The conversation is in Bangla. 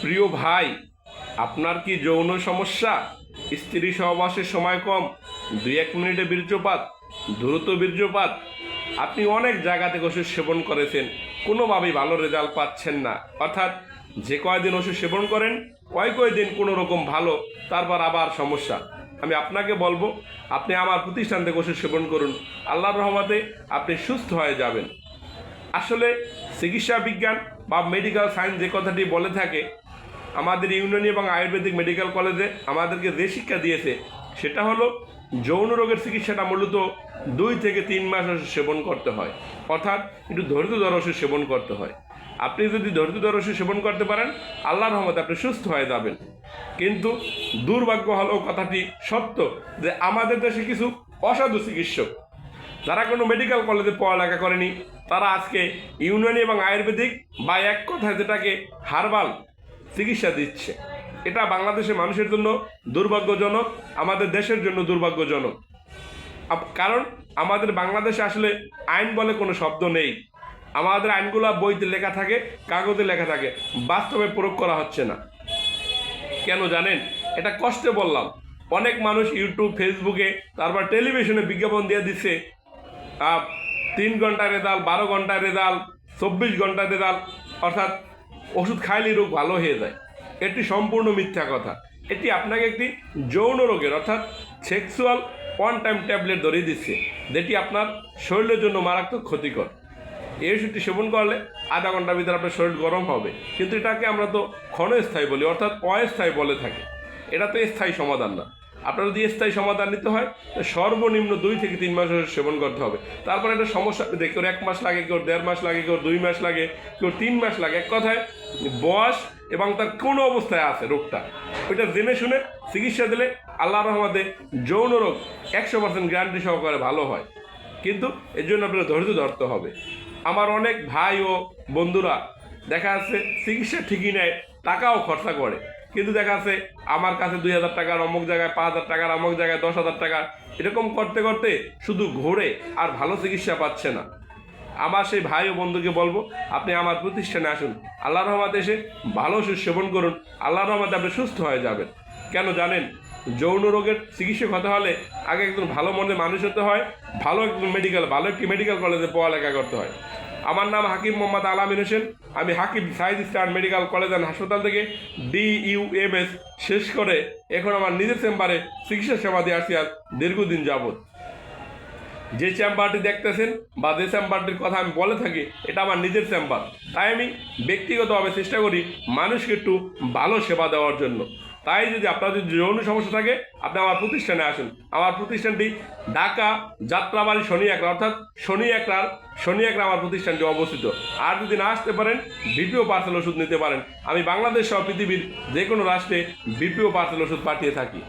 প্রিয় ভাই, আপনার কি যৌন সমস্যা? স্ত্রী সহবাসের সময় কম, 2-1 মিনিটে বীর্যপাত, দ্রুত বীর্যপাত? আপনি অনেক জায়গা থেকে ওষুধ সেবন করেছেন, কোনোভাবেই ভালো রেজাল্ট পাচ্ছেন না। অর্থাৎ যে কয়দিন ওষুধ সেবন করেন কয়দিন কোনো রকম ভালো, তারপর আবার সমস্যা। আমি আপনাকে বলবো, আপনি আমার প্রতিষ্ঠান থেকে ওষুধ সেবন করুন, আল্লাহর রহমতে আপনি সুস্থ হয়ে যাবেন। আসলে চিকিৎসা বিজ্ঞান বা মেডিকেল সায়েন্স যে কথাটি বলে থাকে, আমাদের ইউনানি এবং আয়ুর্বেদিক মেডিকেল কলেজে আমাদেরকে যে শিক্ষা দিয়েছে সেটা হলো যৌন রোগের চিকিৎসাটা মূলত 2 থেকে 3 মাস ওষুধ সেবন করতে হয়। অর্থাৎ একটু ধৈর্য ধরে ওষুধ সেবন করতে হয়। আপনি যদি ধৈর্য ধরে ওষুধ সেবন করতে পারেন, আল্লাহর রহমতে আপনি সুস্থ হয়ে যাবেন। কিন্তু দুর্ভাগ্য হলো কথাটি সত্য যে আমাদের দেশে কিছু অসাধু চিকিৎসক, যারা কোনো মেডিকেল কলেজে পড়ালেখা করেনি, তারা আজকে ইউনানি এবং আয়ুর্বেদিক বা এক কথায় যেটাকে হার্বাল চিকিৎসা দিচ্ছে। এটা বাংলাদেশের মানুষের জন্য দুর্ভাগ্যজনক, আমাদের দেশের জন্য দুর্ভাগ্যজনক। কারণ আমাদের বাংলাদেশে আসলে আইন বলে কোনো শব্দ নেই। আমাদের আইনগুলো বইতে লেখা থাকে, কাগজে লেখা থাকে, বাস্তবে প্রয়োগ করা হচ্ছে না। কেন জানেন? এটা কষ্টে বললাম। অনেক মানুষ ইউটিউব, ফেসবুকে, তারপর টেলিভিশনে বিজ্ঞাপন দিয়ে দিচ্ছে 3 ঘন্টা রেজাল্ট, 12 ঘন্টা রেজাল্ট, 24 ঘন্টা রেজাল্ট, অর্থাৎ ওষুধ খাইলে রোগ ভালো হয়ে যায়। এটি সম্পূর্ণ মিথ্যা কথা। এটি আপনাকে একটি যৌন রোগের অর্থাৎ সেক্সুয়াল ওয়ান টাইম ট্যাবলেট ধরিয়ে দিচ্ছে, যেটি আপনার শরীরের জন্য মারাত্মক ক্ষতিকর। এই ওষুধটি সেবন করলে আধা ঘন্টার ভিতরে আপনার শরীর গরম হবে, কিন্তু এটাকে আমরা তো ক্ষণস্থায়ী বলি, অর্থাৎ অস্থায়ী বলে থাকি। এটা তো স্থায়ী সমাধান না। আপনার যদি স্থায়ী সমাধান নিতে হয়, সর্বনিম্ন 2 থেকে 3 মাস সেবন করতে হবে। তারপরে একটা সমস্যা দেখে কেউ 1 মাস লাগে, কেউ 1.5 মাস লাগে, কেউ 2 মাস লাগে, কেউ 3 মাস লাগে। এক কথায় বয়স এবং তার কোন অবস্থায় আছে রোগটা, ওইটা জেনে শুনে চিকিৎসা দিলে আল্লাহর রহমতে যৌন রোগ 100% গ্যারান্টি সহকারে ভালো হয়। কিন্তু এর জন্য আপনার ধৈর্য ধরতে হবে। আমার অনেক ভাই ও বন্ধুরা দেখা যাচ্ছে চিকিৎসা ঠিকই নেয়, টাকাও খরচা করে, কিন্তু দেখা যাচ্ছে আমার কাছে 2,000 টাকার অমুক জায়গায়, 5,000 টাকার অমুক জায়গায়, 10,000 টাকার, এরকম করতে করতে শুধু ঘোরে আর ভালো চিকিৎসা পাচ্ছে না। আমার সেই ভাই ও বন্ধুকে বলবো, আপনি আমার প্রতিষ্ঠানে আসুন, আল্লাহর রহমতে এসে ভালো ওষুধ সেবন করুন, আল্লাহর রহমতে আপনি সুস্থ হয়ে যাবেন। কেন জানেন? যৌন রোগের চিকিৎসক হতে হলে আগে একজন ভালো মনের মানুষ হতে হয়, ভালো একটি মেডিকেল কলেজে পড়ালেখা করতে হয়। আমার নাম হাকিম মোহাম্মদ আলামিন হোসেন। আমি Hakim Saeed star medical college and হাসপাতাল থেকে DUMS শেষ করে এখন আমার নিজের চেম্বারে চিকিৎসা সেবা দিয়ে আসছি আজ দীর্ঘদিন যাবৎ। যে চেম্বারটি দেখতেছেন বা যে চেম্বারটির কথা আমি বলে থাকি, এটা আমার নিজের চেম্বার। তাই আমি ব্যক্তিগতভাবে চেষ্টা করি মানুষকে একটু ভালো সেবা দেওয়ার জন্য। তাই যদি আপনার যদি যৌন সমস্যা থাকে, আপনি আমার প্রতিষ্ঠানে আসুন। আমার প্রতিষ্ঠানটি ঢাকা যাত্রাবাড়ি শনি একরা, অর্থাৎ শনি একরা আমার প্রতিষ্ঠানটি অবস্থিত। আর যদি না আসতে পারেন, BPO পার্সেল ওষুধ নিতে পারেন। আমি বাংলাদেশ সহ পৃথিবীর যে কোনো রাষ্ট্রে BPO পার্সেল ওষুধ পাঠিয়ে থাকি।